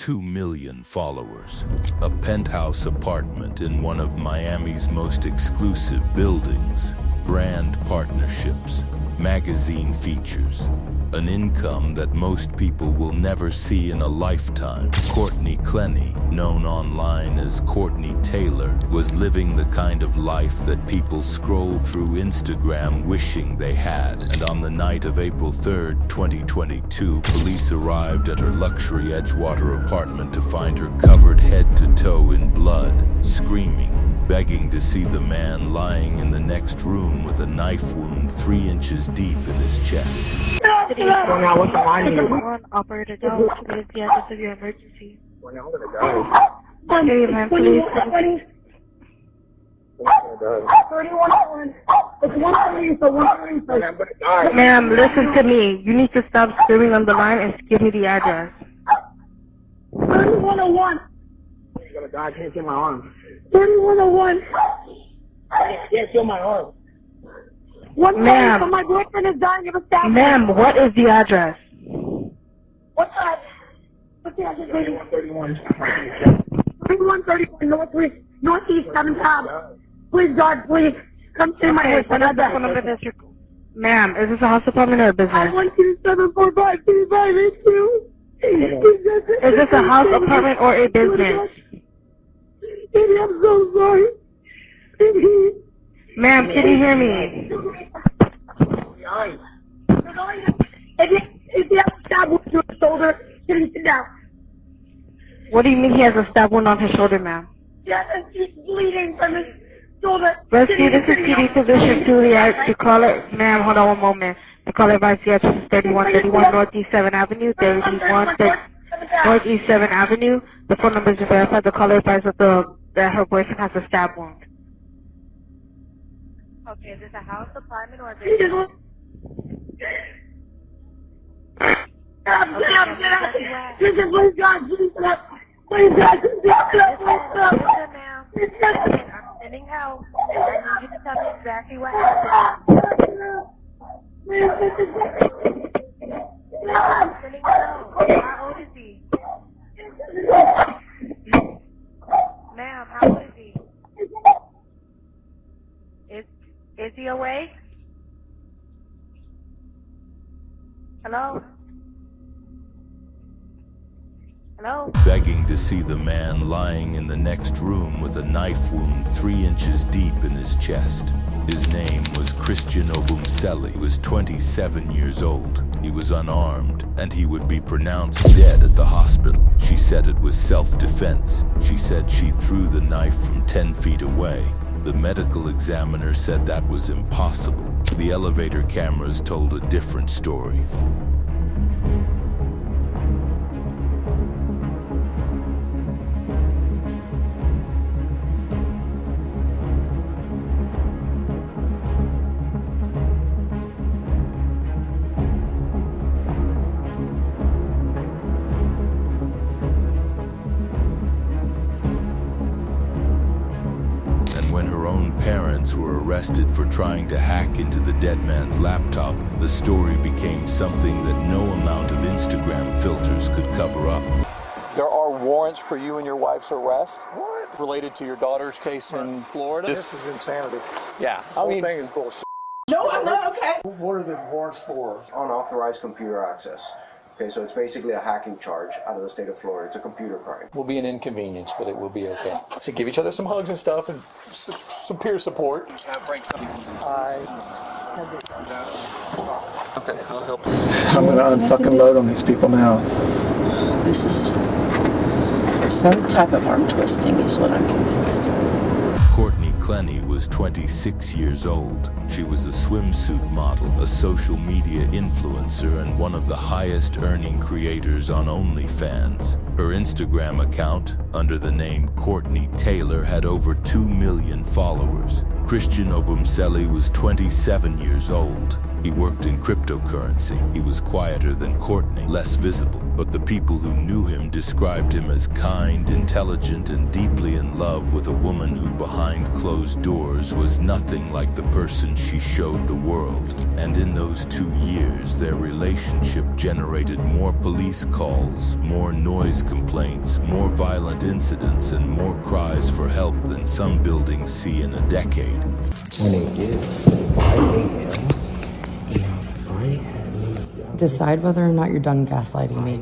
2 million followers, a penthouse apartment in one of Miami's most exclusive buildings, brand partnerships, magazine features, an income that most people will never see in a lifetime. Courtney Clenney, known online as Courtney Taylor, was living the kind of life that people scroll through Instagram wishing they had. And on the night of April 3rd, 2022, police arrived at her luxury Edgewater apartment to find her covered head to toe in blood, screaming, begging to see the man lying in the next room with a knife wound 3 inches deep in his chest. Operator, Dow, what is the address of your emergency? Okay, ma'am, please. 3101. It's 130. Ma'am, listen to me. You need to stop screaming on the line and give me the address. 3101. You're gonna die. I can't feel my arm. 3101. I can't feel my arm. Ma'am. So my boyfriend is dying of a stab. Ma'am, what is the address? What's that? What's the address, baby? 31. 3131 Northeast 7th Ave. Please, God, please. Come see my boyfriend. Ma'am, is this a house apartment or a business? 512-745-2582. Is this a house apartment or a business? Baby, I'm so sorry. Baby. Ma'am, can you hear me? If he has a stab wound to his shoulder, can he sit down? What do you mean he has a stab wound on his shoulder, ma'am? Yes, he's bleeding from his shoulder. Rescue, this is PD Position Juliet. The caller, ma'am, hold on one moment. The caller advised the address is 3131 Northeast 7th Avenue, 31 Northeast 7th Avenue. The phone number is verified. The caller advised that her boyfriend has a stab wound. Okay, is this a house, apartment, or a business? Get up. Listen, please, God, please, God. Please, God, please, Listen, ma'am. I'm sending help. I need you to tell me exactly what happened. I'm sending help. How old is he? Ma'am, how old is he? Is he awake? Hello? Hello? Begging to see the man lying in the next room with a knife wound 3 inches deep in his chest. His name was Christian Obumseli. He was 27 years old. He was unarmed, and he would be pronounced dead at the hospital. She said it was self-defense. She said she threw the knife from 10 feet away. The medical examiner said that was impossible. The elevator cameras told a different story. When her own parents were arrested for trying to hack into the dead man's laptop, the story became something that no amount of Instagram filters could cover up. There are warrants for you and your wife's arrest. What? Related to your daughter's case in Florida. This is insanity. Yeah. This whole thing is bullshit. No, I'm not okay. What are the warrants for? Unauthorized computer access. Okay, so it's basically a hacking charge out of the state of Florida. It's a computer crime. Will be an inconvenience, but it will be okay. So give each other some hugs and stuff and some peer support. Okay, I'll help. I'm gonna unfucking load on these people now. This is some type of arm twisting is what I'm convinced. Courtney Clenney was 26 years old. She was a swimsuit model, a social media influencer, and one of the highest earning creators on OnlyFans. Her Instagram account, under the name Courtney Taylor, had over 2 million followers. Christian Obumseli was 27 years old. He worked in cryptocurrency. He was quieter than Courtney, less visible, but the people who knew him described him as kind, intelligent, and deeply in love with a woman who behind closed doors was nothing like the person she showed the world. And in those 2 years, their relationship generated more police calls, more noise complaints, more violent incidents, and more cries for help than some buildings see in a decade. When it gets 5 a.m., Decide whether or not you're done gaslighting me.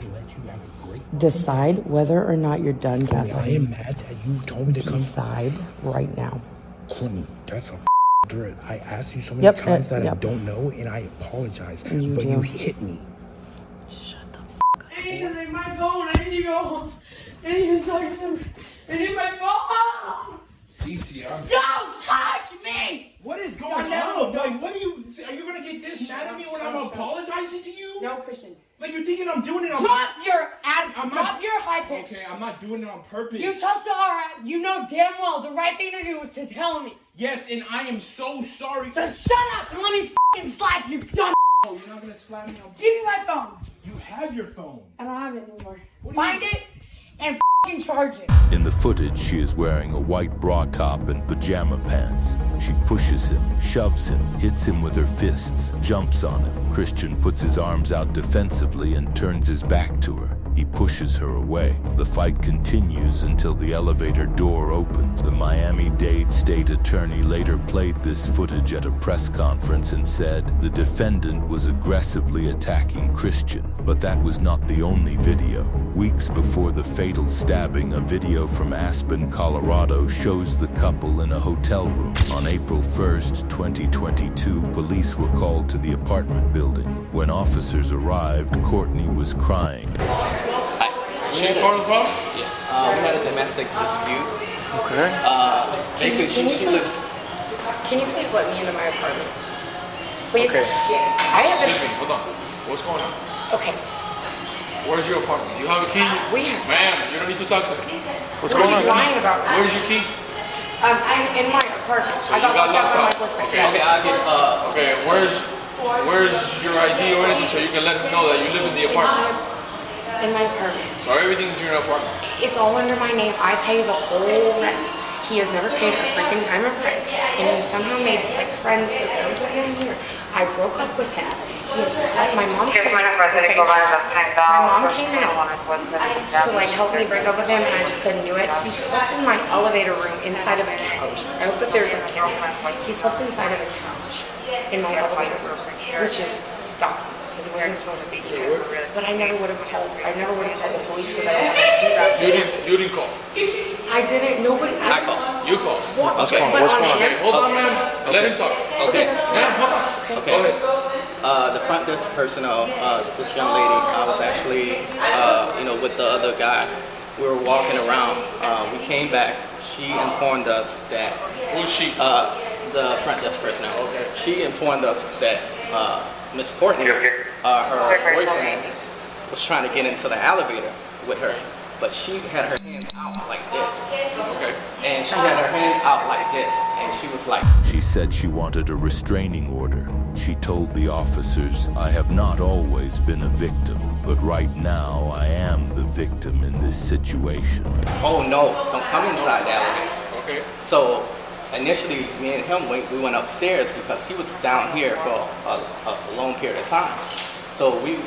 Decide whether or not you're done gaslighting me. I am mad that you told me to come. Decide right now. Courtney, that's a threat. I asked you so many times that I don't know, and I apologize. But you hit me. Shut the fuck up. I need to take my phone. I need to go home. I need to talk to them. I need my phone. Don't touch me! What is going on? Like, what are you gonna get this mad at me when I'm apologizing to you? No, Christian. Like, you're thinking I'm doing it on Drop your high pitch. Okay, I'm not doing it on purpose. You told Sahara, you know damn well the right thing to do was to tell me. Yes, and I am so sorry. So shut up and let me f***ing slap you, dumb. Oh, you're not gonna slap me on. Give me my phone. You have your phone. I don't have it anymore. Find it and f***ing charge it. In the footage, she is wearing a white bra top and pajama pants. She pushes him, shoves him, hits him with her fists, jumps on him. Christian puts his arms out defensively and turns his back to her. He pushes her away. The fight continues until the elevator door opens. The Miami-Dade state attorney later played this footage at a press conference and said the defendant was aggressively attacking Christian. But that was not the only video. Weeks before the fatal stabbing, a video from Aspen, Colorado shows the couple in a hotel room. On April 1st, 2022, police were called to the apartment building. When officers arrived, Courtney was crying. She part of the problem? Yeah. We had a domestic dispute. Okay. Basically, she lives. Can you please let me into my apartment? Please? Okay. I have Excuse me, hold on. What's going on? Okay. Where's your apartment? You have a key? We have. Ma'am, you don't need to talk to me. What's going on? Lying about this. Where's your key? I'm in my apartment. So I got locked up. Okay. Yes. Okay, I'll get. Okay, where's your ID or anything so you can let him know that you live in the apartment? In my apartment. So everything's in your apartment? It's all under my name. I pay the whole rent. He has never paid a freaking dime of rent. And he has somehow made like friends with him to him here. I broke up with him. He has slept. My mom came out to like help me break up with him, and I just couldn't do it. He slept in my elevator room inside of a couch. I hope that there's a camera. He slept inside of a couch in my elevator room, which is stop. Because it wasn't supposed to be here. But I never would have called. I never would have called the police because I didn't do that to him. You didn't call? I didn't. Nobody. I called. You called. What's going on? Okay, hold on, ma'am. Let him talk. Okay. Ma'am, hold on. Okay. Go ahead. The front desk personnel, this young lady, I was actually, with the other guy. We were walking around. We came back. She informed us that. Who's she? The front desk personnel. Okay. She informed us that Miss Courtney, her boyfriend, was trying to get into the elevator with her, but she had her hands out like this. Okay. And she had her hands out like this, and she was like. She said she wanted a restraining order. She told the officers, "I have not always been a victim, but right now I am the victim in this situation." Oh no, don't come inside the elevator. Okay. So initially, me and him, we went upstairs because he was down here for a long period of time. So we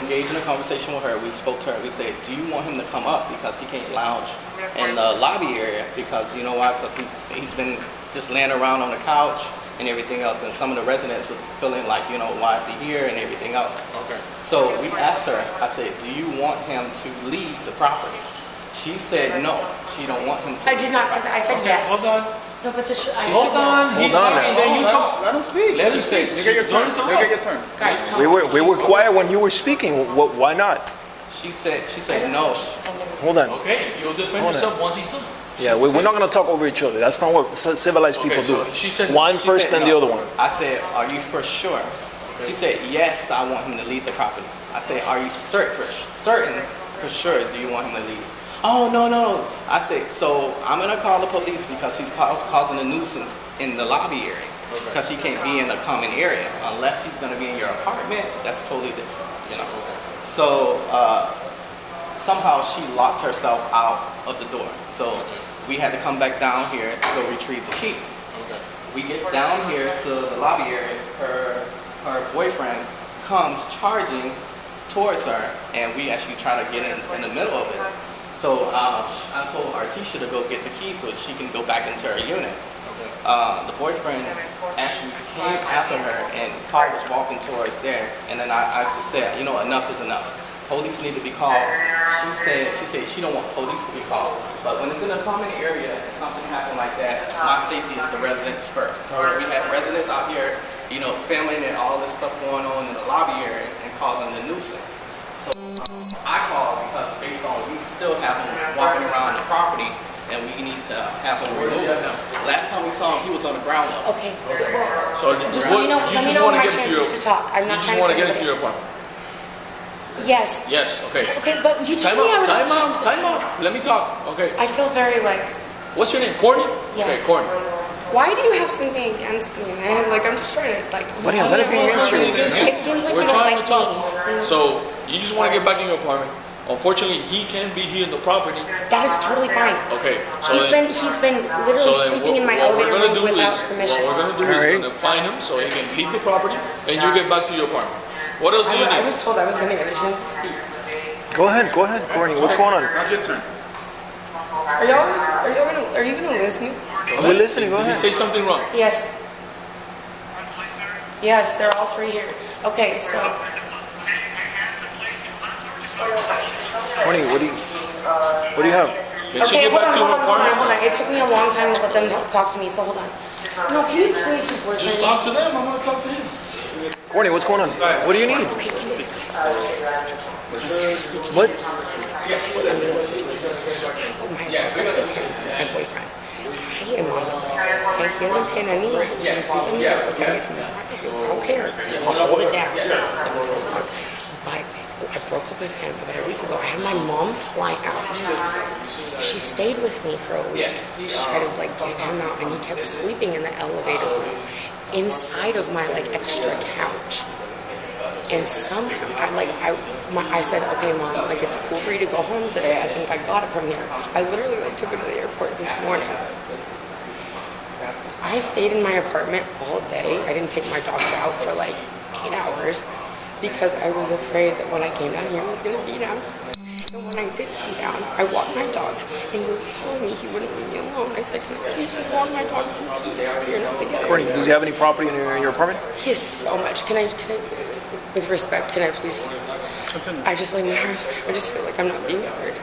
engaged in a conversation with her. We spoke to her. We said, do you want him to come up because he can't lounge in the lobby area? Because you know why? Because he's been just laying around on the couch and everything else. And some of the residents was feeling like, why is he here and everything else. Okay. So we asked her, I said, do you want him to leave the property? She said no. She don't want him to. I did not say that. I said yes. Hold on. No, but Hold on. He's talking, then you talk. Let him speak. Let him speak. You get your turn. You get your turn. Guys, We were quiet when you were speaking. Why not? She said no. Hold on. Okay, you'll defend yourself once he's done. Yeah, we're not going to talk over each other. That's not what civilized people do. She said one first, then the other one. I said, are you for sure? Okay. She said, yes, I want him to leave the property. I said, are you certain, for sure, do you want him to leave? Oh, no. I said, so I'm going to call the police because he's causing a nuisance in the lobby area. because he can't be in a common area unless he's going to be in your apartment. That's totally different, you know. So somehow she locked herself out of the door. So we had to come back down here to go retrieve the key. We get down here to the lobby area. Her boyfriend comes charging towards her, and we actually try to get in the middle of it. So I told Artisha to go get the keys so she can go back into her unit. The boyfriend actually came after her, and Paul was walking towards there. And then I just said, you know, enough is enough. Police need to be called. She said she don't want police to be called. But when it's in a common area and something happened like that, my safety is the residents first. We had residents out here, you know, filming and all this stuff going on in the lobby area and causing the nuisance. So I called because based on we still have him walking around the property and we need to have him removed. Last time we saw him, he was on the ground level. Okay. So Just let me know my chances to talk. I'm not trying to want to get into your apartment. Yes. Yes, okay. Okay, but you told me I was Time out. Let me talk. Okay. I feel very like. What's your name? Courtney? Yes. Okay, Courtney. Why do you have something against me, man? Like I'm just trying to like. What do you have anything against you? It seems like We're you don't trying like to talk. me. So you just want to get back in your apartment. Unfortunately, he can't be here in the property. That is totally fine. Okay. So He's been literally sleeping in my elevator room without permission. What we're gonna do is we're gonna find him so he can leave the property, and you get back to your apartment. What else do you need? I was told I was gonna get a chance to speak. Go ahead, Courtney. What's going on? Now's your turn. Are you gonna listen? We're listening. Go ahead. Did you say something wrong? Yes. Yes, they're all three here. Okay, so. Courtney, what do you have? Okay, hold on. It took me a long time to let them talk to me, so hold on. No, can you please just work? Just talk to them. I'm gonna talk to him. Courtney, what's going on? What do you need? Okay, can you seriously? What? My boyfriend. I am on the list, okay? He hasn't paid any rent since we've been here, okay? I don't care. I'll hold it down. But I broke up with him about a week ago. I had my mom fly out. She stayed with me for a week. She tried to like get him out, and he kept sleeping in the elevator room inside of my like extra couch. And somehow, I said, okay, Mom, like it's cool for you to go home today. I think I got it from here. I literally like took her to the airport this morning. I stayed in my apartment all day. I didn't take my dogs out for like 8 hours because I was afraid that when I came down here, I was gonna be down. And when I did come down, I walked my dogs, and he was telling me he wouldn't leave me alone. I said, can I please just walk my dogs in peace? We're not together. Courtney, does he have any property in your apartment? He has so much. Can I, with respect, can I please? I just like my heart. I just feel like I'm not being heard.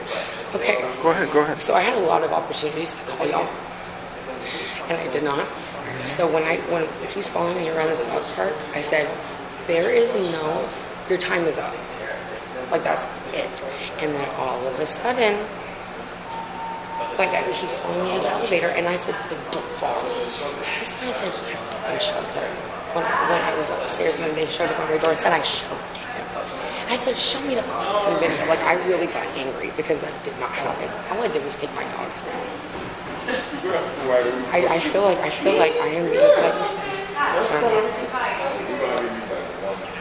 Okay. Go ahead. So I had a lot of opportunities to call y'all, and I did not. So when he's following me around this dog park, I said, there is no, your time is up. Like that's it. And then all of a sudden, like he followed me to the elevator, and I said, don't fall. This guy said he fucking shoved her when I was upstairs, and then they showed up on my door and said I shoved him. I said, show me the fucking video. Like I really got angry because that did not happen. All I did was take my dogs down. I feel like I am being like.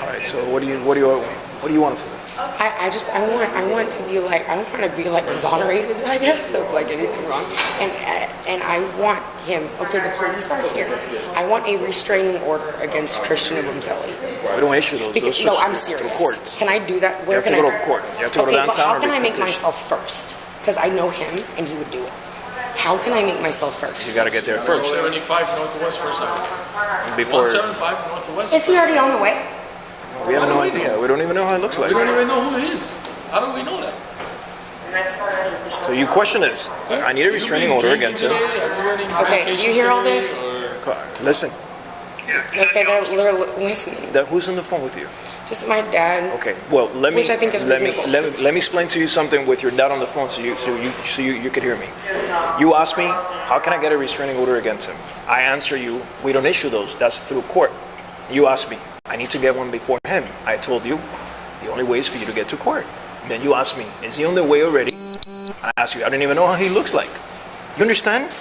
All right. So what do you want to say? I want to be like exonerated, I guess, of like anything wrong. And I want him, okay, the police are here. I want a restraining order against Christian Abumzelli. We don't issue those. Because, no, I'm serious. To courts. Can I do that? Where you have to go to court. You have to go to downtown. But how can I make myself first? Because I know him and he would do it. How can I make myself first? You got to get there first. 175 Northwest First Avenue. Before 175 Northwest. Is he already on the way? We have no idea. We don't even know how it looks like. We don't even know who he is. How do we know that? So you question this. I need a restraining order against him. Okay, you hear all this? Listen. Okay, they're listening. Who's on the phone with you? Just my dad. Okay, well, which I think is reasonable. Let me explain to you something with your dad on the phone so you could hear me. You asked me, how can I get a restraining order against him? I answer you, we don't issue those. That's through court. You asked me, I need to get one before him. I told you, the only way is for you to get to court. Then you asked me, is he on the way already? I asked you, I don't even know how he looks like. You understand?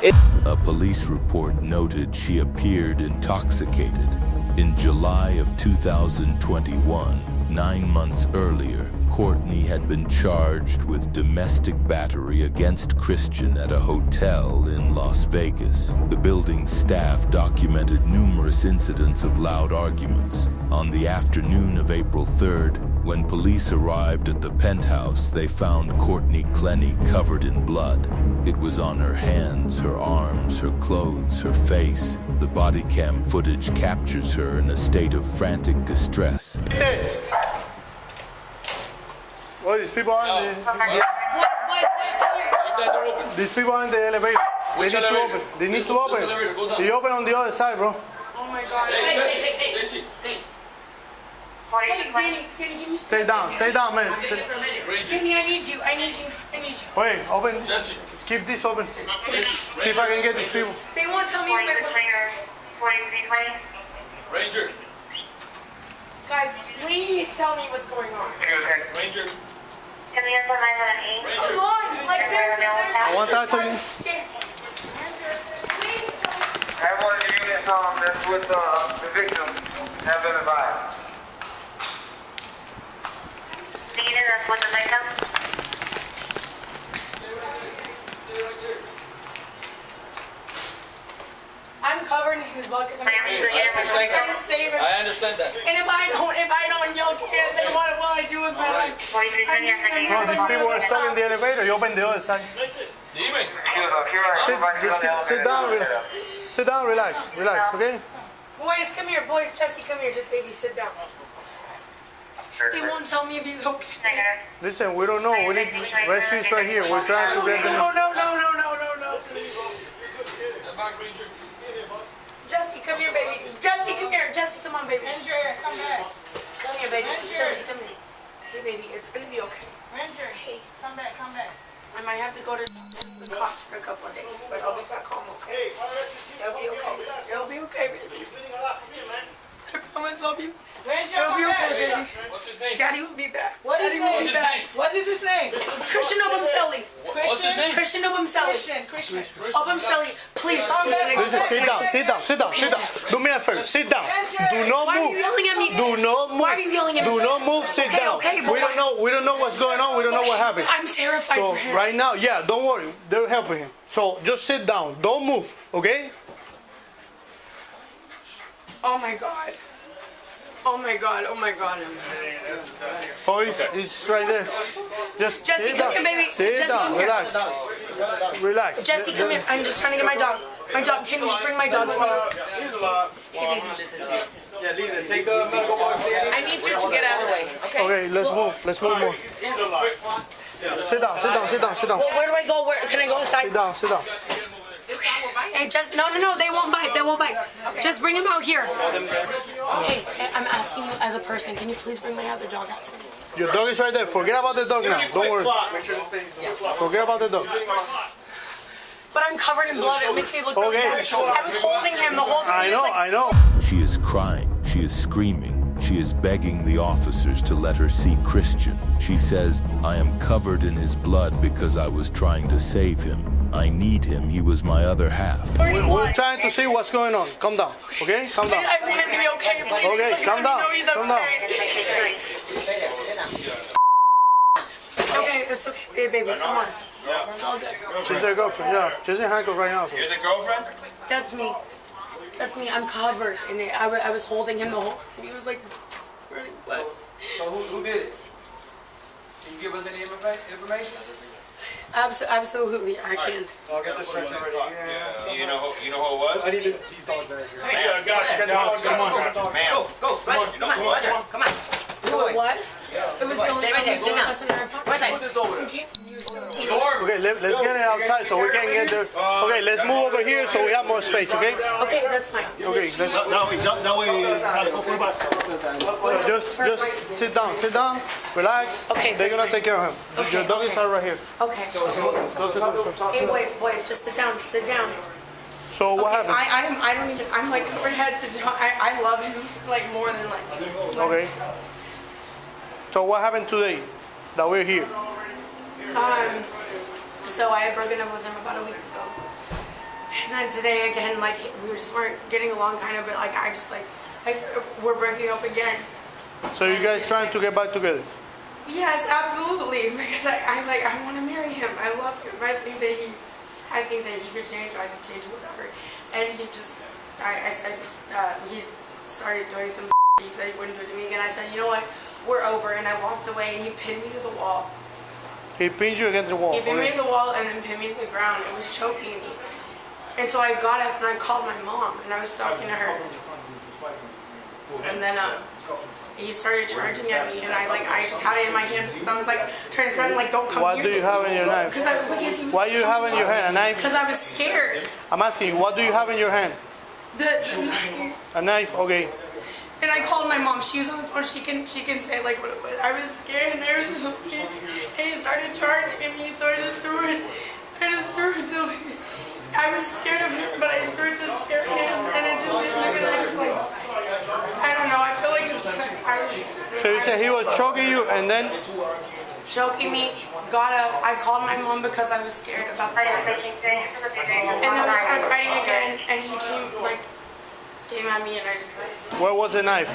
A police report noted she appeared intoxicated. In July of 2021, 9 months earlier, Courtney had been charged with domestic battery against Christian at a hotel in Las Vegas. The building's staff documented numerous incidents of loud arguments. On the afternoon of April 3rd, when police arrived at the penthouse, they found Courtney Clenney covered in blood. It was on her hands, her arms, her clothes, her face. The body cam footage captures her in a state of frantic distress. Oh, these people are in These people are in the elevator. They need to open. They open on the other side, bro. Oh my God. Jesse. Hey, Danny, can you Stay down, man. Danny, I need you. Wait, open. Jesse. Keep this open. See if I can get these people. They won't tell me where. Ranger. Guys, please tell me what's going on. Ranger. Come on, like there's I want that to you. Everyone in the unit that's with the victim have been advised. The unit that's with the victim? I'm covered in his blood because I'm trying to save him. I understand that. And if I don't, y'all can't. Then what will I do with my life? No, these people are stuck in the elevator. You open the other side. Sit down, relax, okay? Boys, come here. Boys, Jesse, come here. Just baby, sit down. They won't tell me if he's okay. Listen, we don't know. We need rescues right here. We're trying to get them. No. Jesse, come here, baby. Jesse, come here. Jesse, come on, baby. Ranger, come back. Come here, baby. Ranger. Jesse, come here. Hey, baby, it's gonna be okay. Ranger, Hey. come back. I might have to go to the cops for a couple of days, but I'll be back home, okay? It'll be okay. It'll be okay, baby. I promise I'll be. Ranger, It'll be come okay, back. baby. What's his name? Daddy will be back. What is Daddy his will be name? back. What is his name? Christian Obumseli. What's his name? Christian Obumseli. Christian. Obumseli, please. Listen, sit down. Do me a favor, sit down. Do not Why are move. you yelling at me? Do not move. Why are you yelling at me? Do not move, sit Okay, down. okay, but We don't know what's going on. We don't know what happened. I'm terrified So for him. right now, yeah, don't worry. They're helping him. So just sit down. Don't move, okay? Oh my God. Oh my God. Oh, he's right there. Just Jesse, sit come down. here, baby. Sit Jesse, down. come here. Relax. Jesse, come here. I'm just trying to get my dog. Can you just bring my dog to me? Hey, baby. Yeah, leave it. Take the medical box, Danny. I need you to get out of the way, okay? Okay, let's move more. Sit down. Where do I go? Where can I go inside? Sit down. Hey, just no, they won't bite. Just bring him out here. Okay, I'm asking you as a person, can you please bring my other dog out to me? Your dog is right there. Forget about the dog now. Don't worry. Forget about the dog. But I'm covered in blood. It makes me look really bad. I was holding him the whole time. I know. She is crying. She is screaming. She is begging the officers to let her see Christian. She says, I am covered in his blood because I was trying to save him. I need him. He was my other half. We're trying to see what's going on. Calm down, okay? Calm down. I want him to be okay, please. Okay, Just calm let me down. know he's Calm down. Okay, it's okay, baby. Come on. It's all good. She's their girlfriend, yeah. She's in handcuffs right now. You're the girlfriend? That's me. I'm covered in it. I was holding him the whole time. He was like running blood. So who did it? Can you give us any information? Absolutely, I can. I'll get this stretcher ready. Yeah. You know who it was? I need these dogs out here. Yeah, got you. Come on. Ma'am. Go. Come on. Who it was? It was the only Stay right there. Sit down. person in our apartment. Okay, let's get it outside so we can get there. Okay, let's move over here so we have more space, okay? Okay, that's fine. Okay, let's... Just sit down, relax. Okay, They're gonna take care of him. Okay, Your dog is right here. Okay. Hey, boys, just sit down. So what happened? I don't even, I'm like covered head to toe. I love him like more than like. Okay. So what happened today that we're here? So I had broken up with him about a week ago. And then today again, like we just weren't getting along kind of, but like I said, we're breaking up again. So you guys trying to get back together? Yes, absolutely. Because I want to marry him. I love him. I think that he could change. I could change whatever. And he just, I said, he started doing some. He said he wouldn't do it to me again. I said, you know what? We're over. And I walked away, and he pinned me to the wall. He pinned you against the wall? He pinned me to the wall and then pinned me to the ground. It was choking me. And so I got up and I called my mom, and I was talking to her. And then he started charging at me, and I just had it in my hand because I was like trying to threaten, like, don't come What here. do you have in your knife? Why do you have in your hand a knife? Because I was scared. I'm asking you, what do you have in your hand? A knife, okay. And I called my mom. She's on the phone. She can say like what it was. I was scared, and there was just, and he started charging at me, so I just threw it. I just threw it till I was scared of him, but I just threw it to scare him, and it just like, I don't know. I feel like it's. So you said he was choking you, and then choking me. Got up. I called my mom because I was scared about that. And then we started fighting again, and he came at me, and I just like. Where was the knife?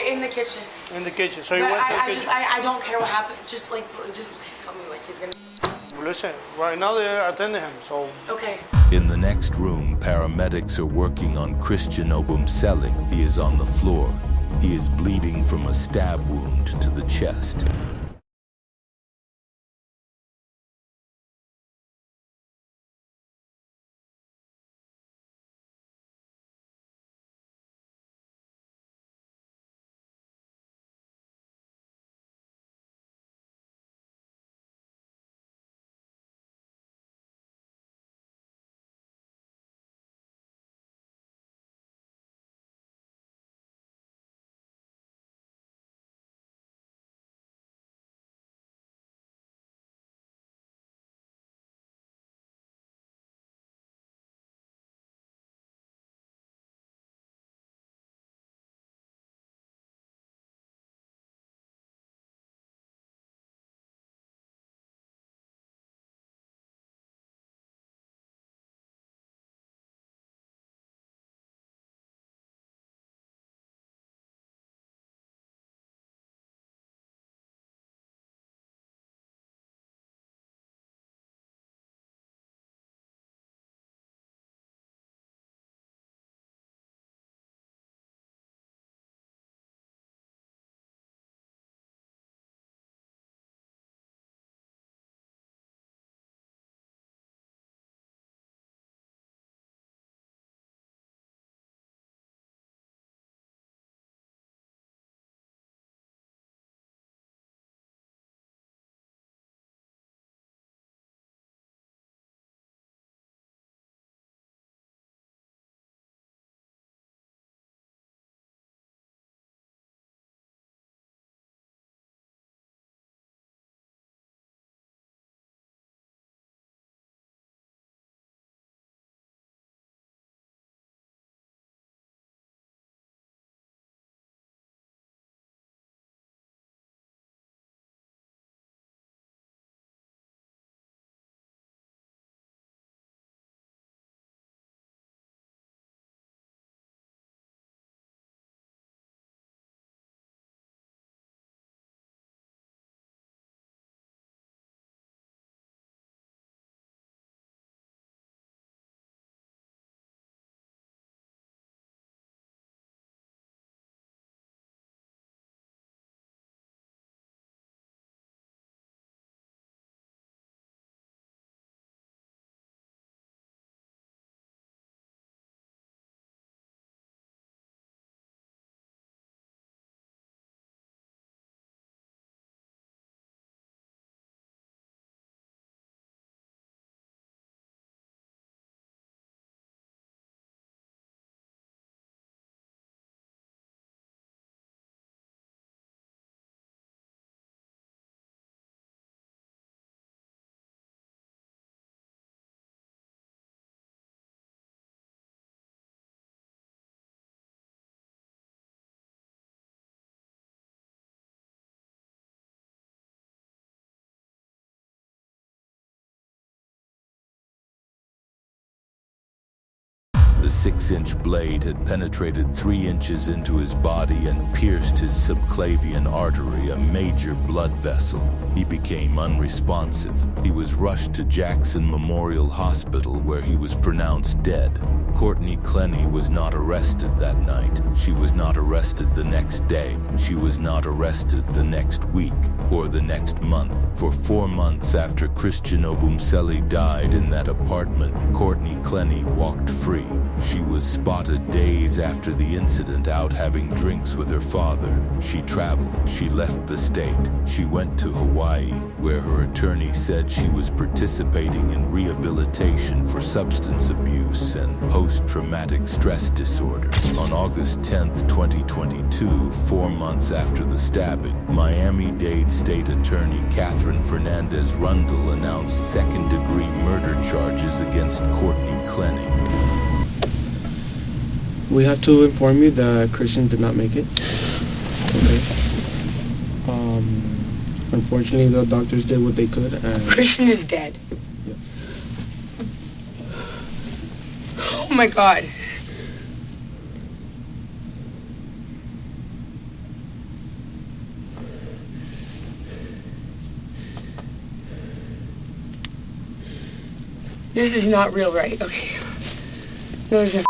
In the kitchen. In the kitchen. So you went to the kitchen. I don't care what happened. Just please tell me like he's gonna. Listen, right now they're attending him, so. Okay. In the next room, paramedics are working on Christian Obumseli. He is on the floor. He is bleeding from a stab wound to the chest. 6-inch blade had penetrated 3 inches into his body and pierced his subclavian artery, a major blood vessel. He became unresponsive. He was rushed to Jackson Memorial Hospital, where he was pronounced dead. Courtney Clenney was not arrested that night. She was not arrested the next day. She was not arrested the next week or the next month. For 4 months after Christian Obumseli died in that apartment, Courtney Clenney walked free. She was spotted days after the incident out having drinks with her father. She traveled. She left the state. She went to Hawaii, where her attorney said she was participating in rehabilitation for substance abuse and post-traumatic stress disorder. On August 10th, 2022, 4 months after the stabbing, Miami-Dade State Attorney Catherine Fernandez Rundle announced second-degree murder charges against Courtney Clenney. We have to inform you that Christian did not make it. Okay. Unfortunately, the doctors did what they could. And Christian is dead. Yes. Oh my God. This is not real, right? Okay. There's a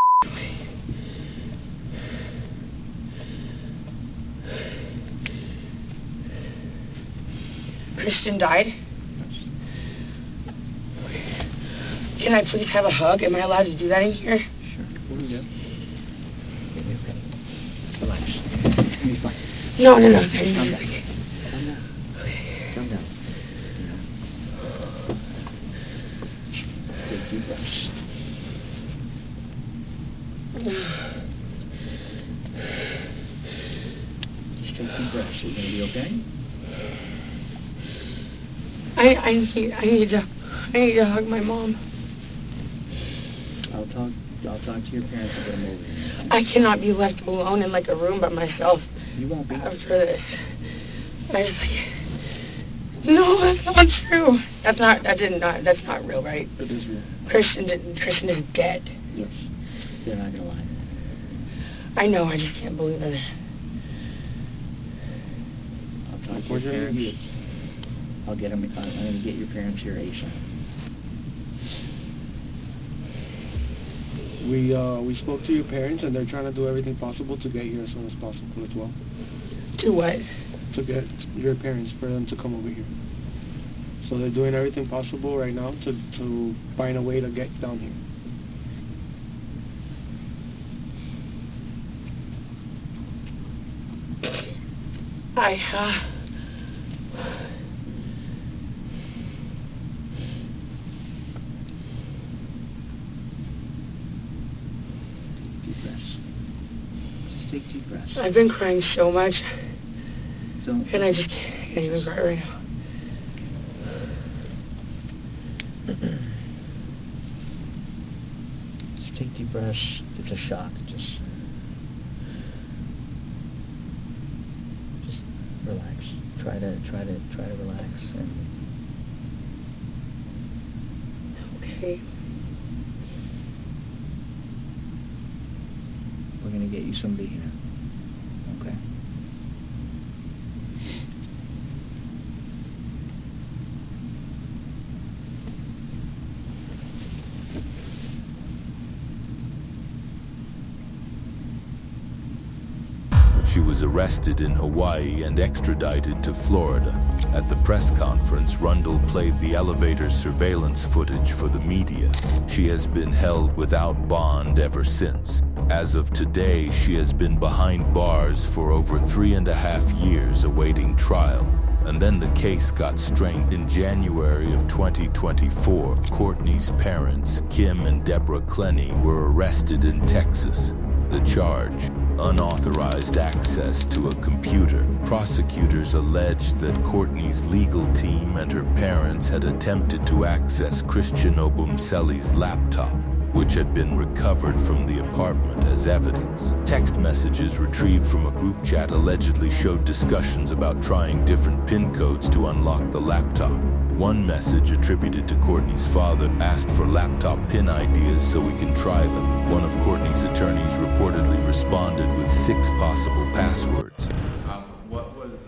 Christian died? Can I please have a hug? Am I allowed to do that in here? Sure. Yeah. Relax. You're fine. No. Calm down. Calm down. Calm down. Take deep breaths. Just take deep breaths. You're gonna be okay? I need to hug my mom. I'll talk to your parents and get them over here. I cannot be left alone in like a room by myself. You won't be. After this. No, that's not true. That's not real, right? It is real. Christian is dead. Yes. They're not gonna lie. I know, I just can't believe it. I'll talk to your parents. I'm gonna get your parents here ASAP. We spoke to your parents, and they're trying to do everything possible to get here as soon as possible as well. To what? To get your parents, for them to come over here. So they're doing everything possible right now to find a way to get down here. Deep breaths. Just take deep breaths. I've been crying so much. Don't. And I just can't even cry right now. Just take deep breaths. It's a shock. Just relax. Try to relax. Okay. We're gonna get you somebody here. Okay. She was arrested in Hawaii and extradited to Florida. At the press conference, Rundle played the elevator surveillance footage for the media. She has been held without bond ever since. As of today, she has been behind bars for over 3.5 years awaiting trial. And then the case got strained. In January of 2024, Courtney's parents, Kim and Deborah Clenney, were arrested in Texas. The charge: unauthorized access to a computer. Prosecutors alleged that Courtney's legal team and her parents had attempted to access Christian Obumseli's laptop, which had been recovered from the apartment as evidence. Text messages retrieved from a group chat allegedly showed discussions about trying different PIN codes to unlock the laptop. One message attributed to Courtney's father asked for laptop PIN ideas so we can try them. One of Courtney's attorneys reportedly responded with 6 possible passwords. What was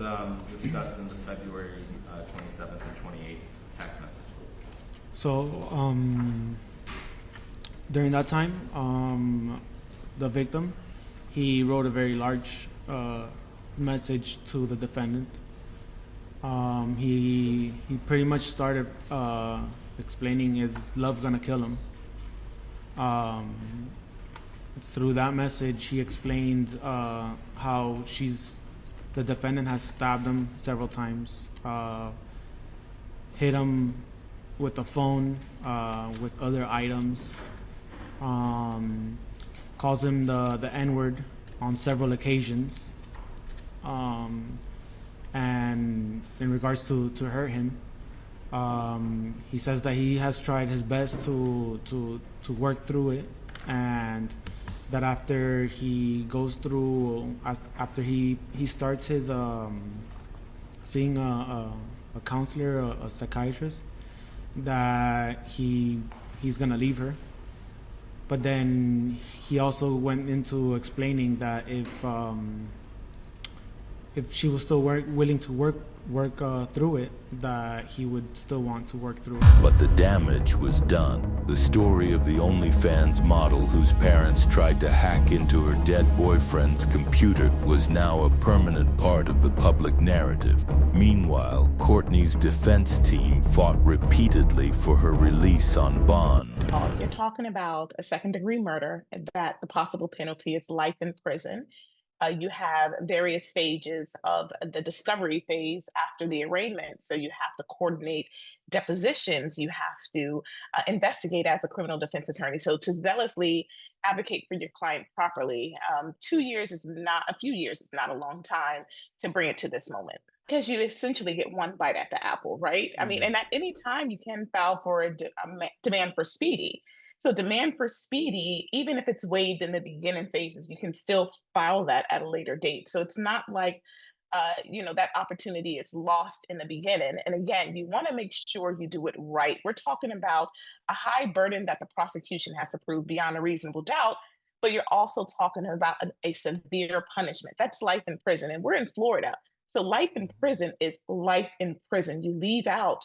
discussed in the February 27th and 28th text message? So, during that time, the victim, he wrote a very large message to the defendant. He pretty much started explaining is love gonna kill him. Through that message, he explained how the defendant has stabbed him several times, hit him with a phone, with other items, calls him the N-word on several occasions, and in regards to hurt him, he says that he has tried his best to work through it, and that after he goes through, after he starts his seeing a counselor, a psychiatrist, that he's gonna leave her. But then he also went into explaining that if she was still willing to work through it, that he would still want to work through it. But the damage was done. The story of the OnlyFans model whose parents tried to hack into her dead boyfriend's computer was now a permanent part of the public narrative. Meanwhile, Courtney's defense team fought repeatedly for her release on bond. You're talking about a second-degree murder, that the possible penalty is life in prison. You have various stages of the discovery phase after the arraignment. So you have to coordinate depositions. You have to investigate as a criminal defense attorney. So to zealously advocate for your client properly, 2 years is not, a few years is not a long time to bring it to this moment. Because you essentially get one bite at the apple, right? I mean, and at any time you can file for a demand for speedy. So demand for speedy, even if it's waived in the beginning phases, you can still file that at a later date. So it's not like, that opportunity is lost in the beginning. And again, you want to make sure you do it right. We're talking about a high burden that the prosecution has to prove beyond a reasonable doubt, but you're also talking about a severe punishment. That's life in prison. And we're in Florida. So life in prison is life in prison. You leave out,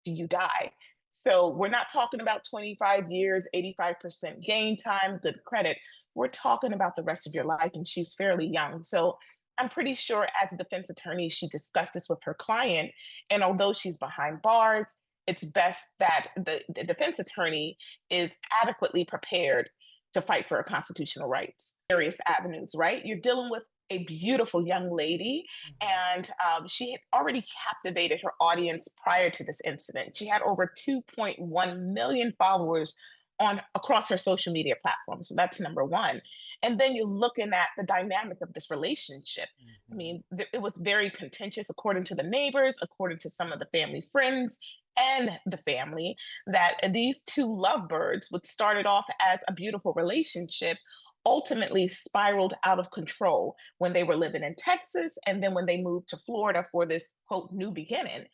you die. So we're not talking about 25 years, 85% gain time, good credit. We're talking about the rest of your life, and she's fairly young. So I'm pretty sure as a defense attorney, she discussed this with her client. And although she's behind bars, it's best that the defense attorney is adequately prepared to fight for her constitutional rights. Various avenues, right? You're dealing with a beautiful young lady, and she had already captivated her audience prior to this incident. She had over 2.1 million followers across her social media platforms. So that's number one. And then you're looking at the dynamic of this relationship. I mean, it was very contentious, according to the neighbors, according to some of the family friends and the family, that these two lovebirds, what started off as a beautiful relationship, ultimately spiraled out of control when they were living in Texas, and then when they moved to Florida for this quote new beginning.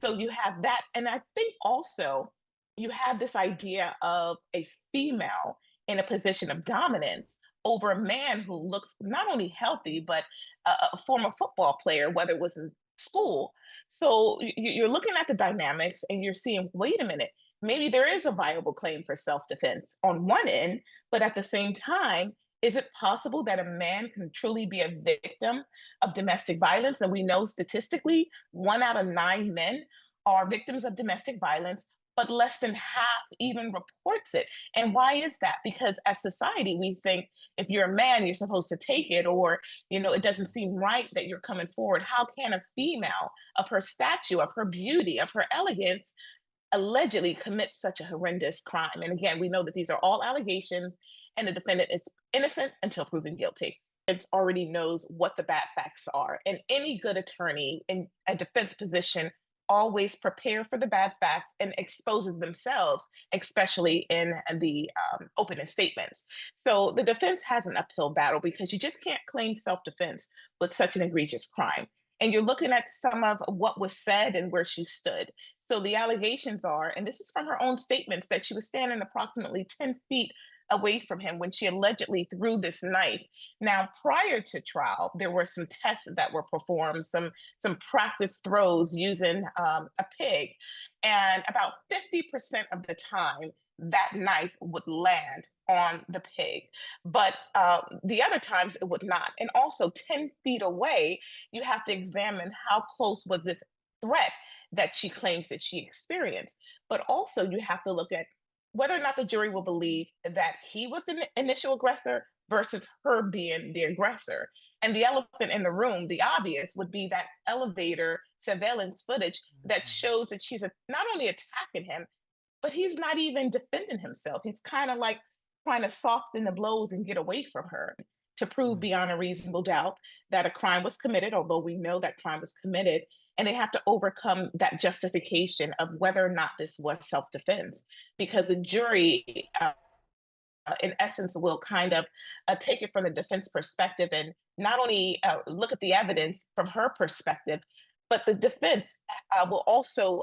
So you have that. And I think also you have this idea of a female in a position of dominance over a man who looks not only healthy, but a former football player, whether it was in school. So you're looking at the dynamics and you're seeing, wait a minute, maybe there is a viable claim for self-defense on one end, but at the same time, is it possible that a man can truly be a victim of domestic violence? And we know statistically, 1 out of 9 men are victims of domestic violence, but less than half even reports it. And why is that? Because as society, we think if you're a man, you're supposed to take it, or, it doesn't seem right that you're coming forward. How can a female of her stature, of her beauty, of her elegance, allegedly commit such a horrendous crime? And again, we know that these are all allegations, and the defendant is innocent until proven guilty. It already knows what the bad facts are. And any good attorney in a defense position always prepare for the bad facts and exposes themselves, especially in the opening statements. So the defense has an uphill battle because you just can't claim self-defense with such an egregious crime. And you're looking at some of what was said and where she stood. So the allegations are, and this is from her own statements, that she was standing approximately 10 feet away from him when she allegedly threw this knife. Now, prior to trial, there were some tests that were performed, some practice throws using a pig, and about 50% of the time, that knife would land on the pig, but the other times it would not. And also 10 feet away, you have to examine how close was this threat that she claims that she experienced. But also you have to look at whether or not the jury will believe that he was the initial aggressor versus her being the aggressor. And the elephant in the room, the obvious, would be that elevator surveillance footage that shows that she's not only attacking him, but he's not even defending himself. He's kind of like trying to soften the blows and get away from her to prove beyond a reasonable doubt that a crime was committed, although we know that crime was committed. And they have to overcome that justification of whether or not this was self-defense, because the jury, in essence, will kind of take it from the defense perspective and not only look at the evidence from her perspective, but the defense will also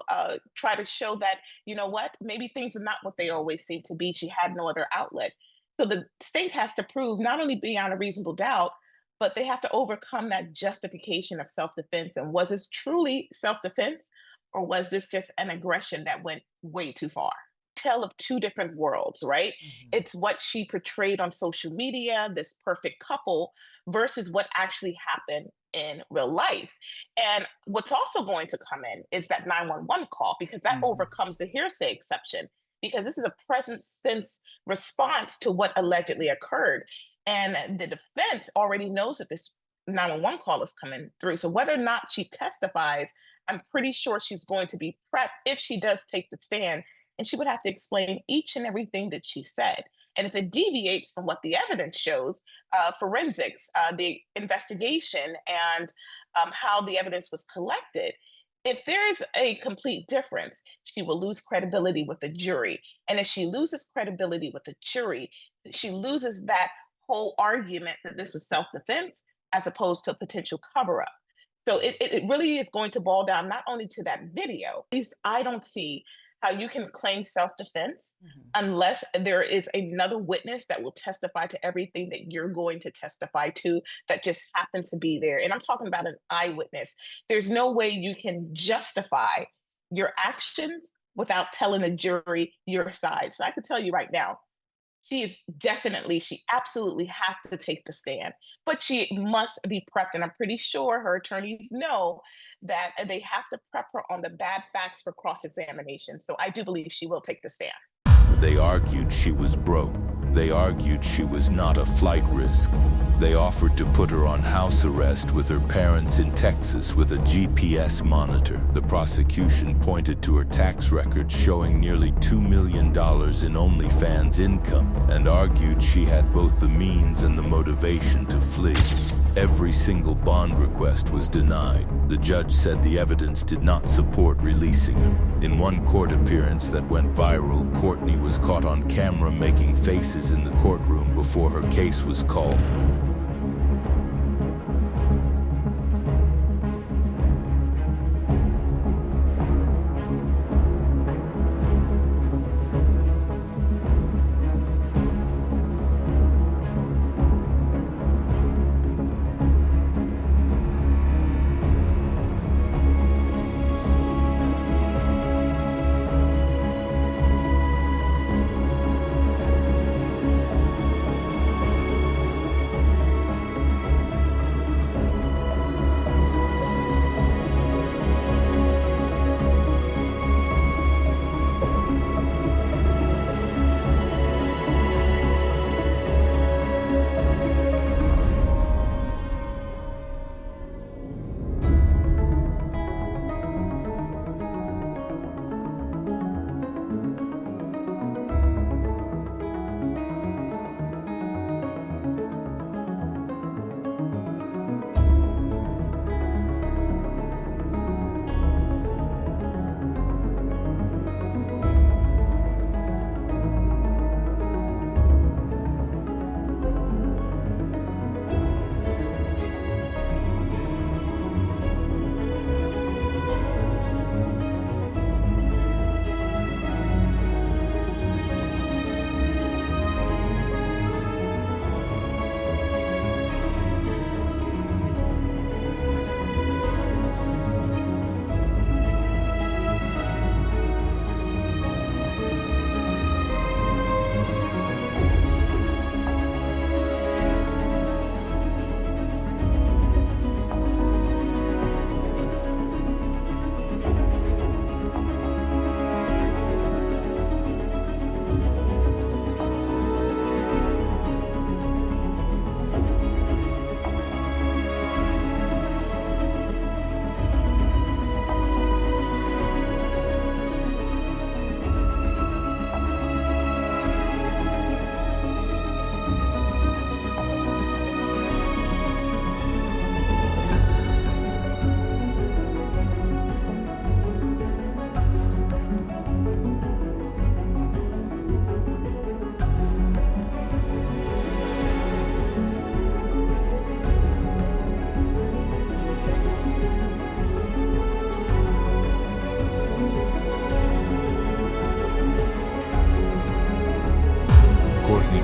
try to show that, you know what, maybe things are not what they always seem to be. She had no other outlet. So the state has to prove not only beyond a reasonable doubt, but they have to overcome that justification of self-defense. And was this truly self-defense, or was this just an aggression that went way too far? Tale of two different worlds, right? It's what she portrayed on social media, this perfect couple, versus what actually happened in real life. And what's also going to come in is that 911 call, because that overcomes the hearsay exception, because this is a present sense response to what allegedly occurred. And the defense already knows that this 911 call is coming through. So whether or not she testifies, I'm pretty sure she's going to be prepped if she does take the stand, and she would have to explain each and everything that she said. And if it deviates from what the evidence shows, forensics, the investigation, and how the evidence was collected, if there's a complete difference, she will lose credibility with the jury. And if she loses credibility with the jury, she loses that whole argument that this was self-defense as opposed to a potential cover-up. So it really is going to boil down not only to that video. At least I don't see how you can claim self-defense unless there is another witness that will testify to everything that you're going to testify to that just happened to be there. And I'm talking about an eyewitness. There's no way you can justify your actions without telling the jury your side. So I can tell you right now, she absolutely has to take the stand, but she must be prepped. And I'm pretty sure her attorneys know that they have to prep her on the bad facts for cross-examination. So I do believe she will take the stand. They argued she was broke. They argued she was not a flight risk. They offered to put her on house arrest with her parents in Texas with a GPS monitor. The prosecution pointed to her tax records showing nearly $2 million in OnlyFans income and argued she had both the means and the motivation to flee. Every single bond request was denied. The judge said the evidence did not support releasing her. In one court appearance that went viral, Courtney was caught on camera making faces in the courtroom before her case was called.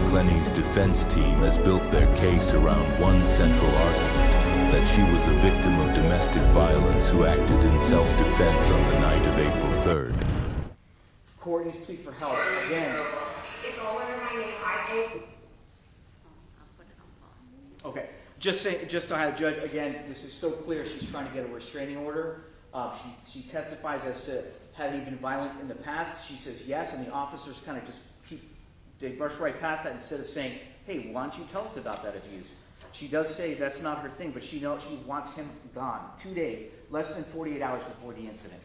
Clenney's defense team has built their case around one central argument, that she was a victim of domestic violence who acted in self-defense on the night of April 3rd. Courtney's plea for help, again. It's all under my name. I pay. Okay, just to have Judge, again, this is so clear she's trying to get a restraining order. She testifies as to had he been violent in the past. She says yes, and the officers kind of just they brush right past that instead of saying, hey, why don't you tell us about that abuse? She does say that's not her thing, but she knows she wants him gone. 2 days, less than 48 hours before the incident.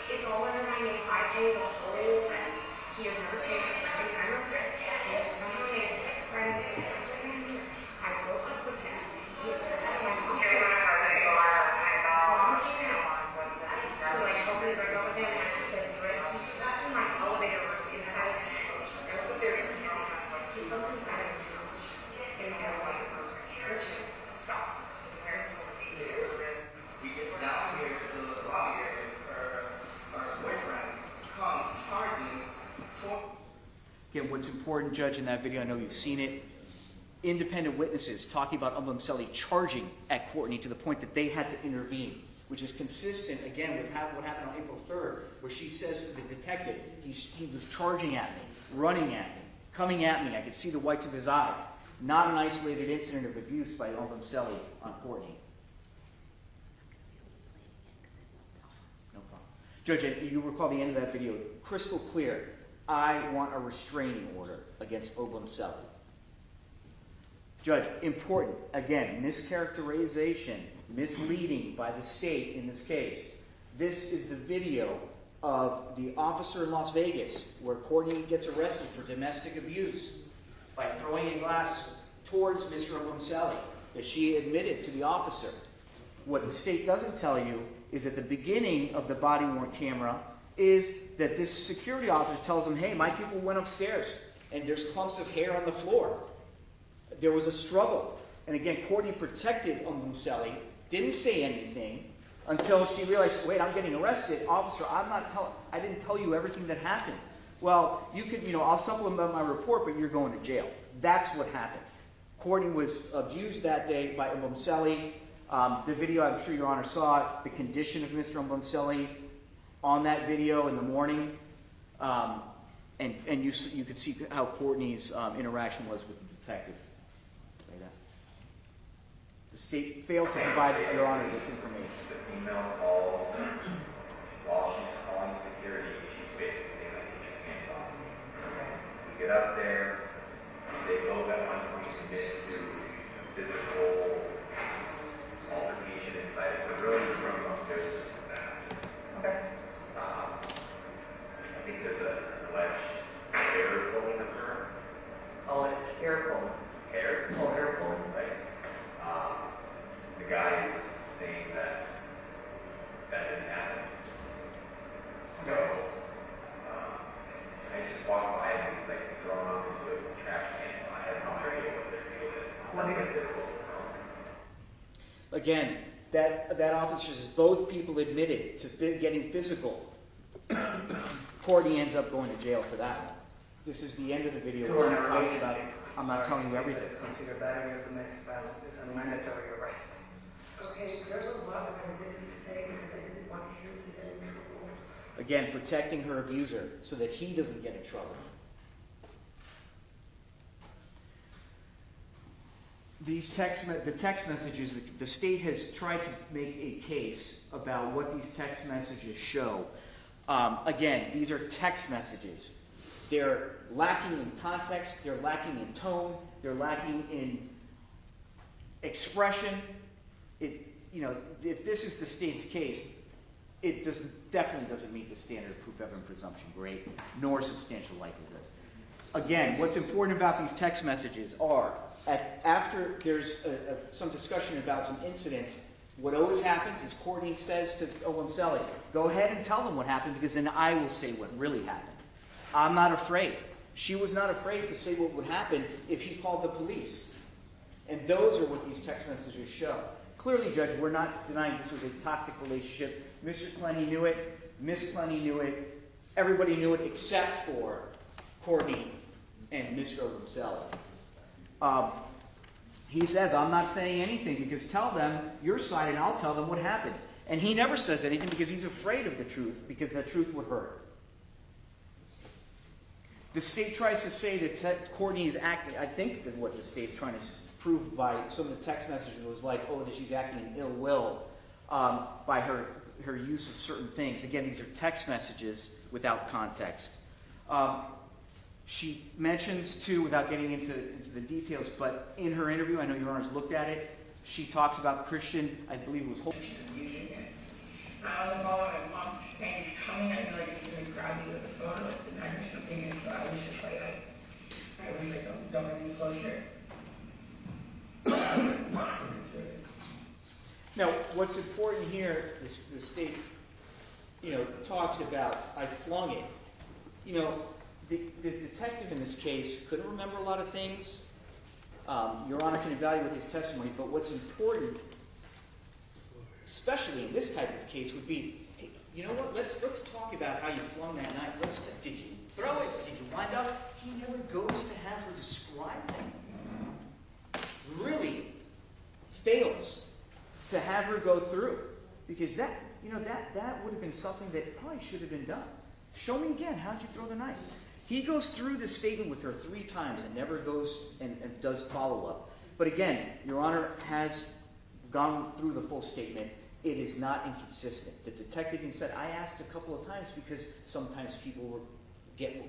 It's all under my name. I pay the whole rent. He has never paid a second time of rent. He has someone named friend. I broke up with him. He said my mom came out. So I told him to break up with him, and I just said, he slept in my elevator room inside of the couch. I looked up there. He slept inside of the couch in my elevator room. Let's just stop. His parents will speak. We get down here to the lobby area, her boyfriend comes charging for. Again, what's important, Judge, in that video, I know you've seen it, independent witnesses talking about Umlumseli charging at Courtney to the point that they had to intervene, which is consistent, again, with what happened on April 3rd, where she says to the detective, he was charging at me, running at me, coming at me. I could see the whites of his eyes. Not an isolated incident of abuse by Umlumseli on Courtney. No problem. Judge, you recall the end of that video, crystal clear. I want a restraining order against Umlumseli. Judge, important, again, mischaracterization, misleading by the state in this case. This is the video of the officer in Las Vegas where Courtney gets arrested for domestic abuse by throwing a glass towards Mr. Umlumseli that she admitted to the officer. What the state doesn't tell you is at the beginning of the body-worn camera is that this security officer tells him, hey, my people went upstairs and there's clumps of hair on the floor. There was a struggle. And again, Courtney protected Umlumseli, didn't say anything until she realized, wait, I'm getting arrested. Officer, I didn't tell you everything that happened. Well, you could, I'll supplement my report, but you're going to jail. That's what happened. Courtney was abused that day by Umlumseli. The video, I'm sure Your Honor saw it, the condition of Mr. Umlumseli on that video in the morning. And you could see how Courtney's interaction was with the detective. The state failed to provide Your Honor this information. The female calls while she's calling security. She's basically saying that keep your hands off me. We get up there. They both at one point commit to physical altercation inside it, but really the room upstairs is a disaster. Okay. I think there's an alleged hair pulling of her. Alleged hair pulling. Hair? Oh, hair pulling, right. The guy is saying that didn't happen. So, I just walked by and he's like thrown up into a trash can, so I have no idea what their deal is. Sounds like they're both wrong. Again, that officer says both people admitted to getting physical. Courtney ends up going to jail for that one. This is the end of the video where she talks about, I'm not telling you everything. Consider battery of domestic violence and mandatory arrest. Okay, there's a lot that I didn't say because I didn't want him to get in trouble. Again, protecting her abuser so that he doesn't get in trouble. The text messages, the state has tried to make a case about what these text messages show. Again, these are text messages. They're lacking in context, they're lacking in tone, they're lacking in expression. If this is the state's case, it definitely doesn't meet the standard of proof evidence presumption grade, nor substantial likelihood. Again, what's important about these text messages are, after there's some discussion about some incidents, what always happens is Courtney says to Umlumseli, go ahead and tell them what happened because then I will say what really happened. I'm not afraid. She was not afraid to say what would happen if he called the police. And those are what these text messages show. Clearly, Judge, we're not denying this was a toxic relationship. Mr. Clenney knew it. Miss Clenney knew it. Everybody knew it except for Courtney and Mr. himself. He says, I'm not saying anything because tell them your side and I'll tell them what happened. And he never says anything because he's afraid of the truth, because the truth would hurt. The state tries to say that Courtney is acting, I think that what the state's trying to prove by some of the text messages was like, oh, that she's acting in ill will by her use of certain things. Again, these are text messages without context. She mentions, too, without getting into the details, but in her interview, I know Your Honor's looked at it, she talks about Christian, I believe it was... I was calling my mom saying he's coming. I know he's going to grab me with a photo. And I heard something, and so I was just like, I was like, don't let me closer. Now, what's important here, the state, talks about, I flung it. The detective in this case couldn't remember a lot of things. Your Honor can evaluate his testimony, but what's important, especially in this type of case, would be, hey, you know what? Let's talk about how you flung that knife. Did you throw it? Did you wind up? He never goes to have her describe that. Really fails to have her go through, because that would have been something that probably should have been done. Show me again. How did you throw the knife? He goes through this statement with her 3 times and never goes and does follow-up. But again, Your Honor has gone through the full statement. It is not inconsistent. The detective even said, I asked a couple of times because sometimes people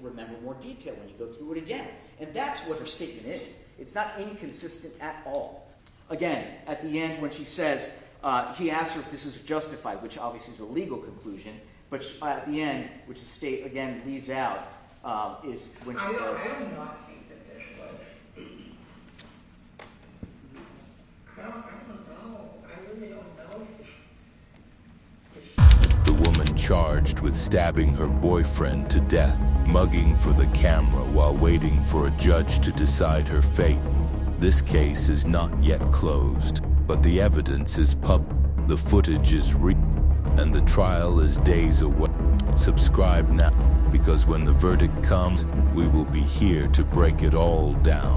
remember more detail when you go through it again. And that's what her statement is. It's not inconsistent at all. Again, at the end when she says, he asked her if this is justified, which obviously is a legal conclusion, but at the end, which the state, again, leaves out, is when she says... I do not think that this was... I don't know. I really don't know. The woman charged with stabbing her boyfriend to death, mugging for the camera while waiting for a judge to decide her fate. This case is not yet closed, but the evidence is the footage is real, and the trial is days away. Subscribe now, because when the verdict comes, we will be here to break it all down.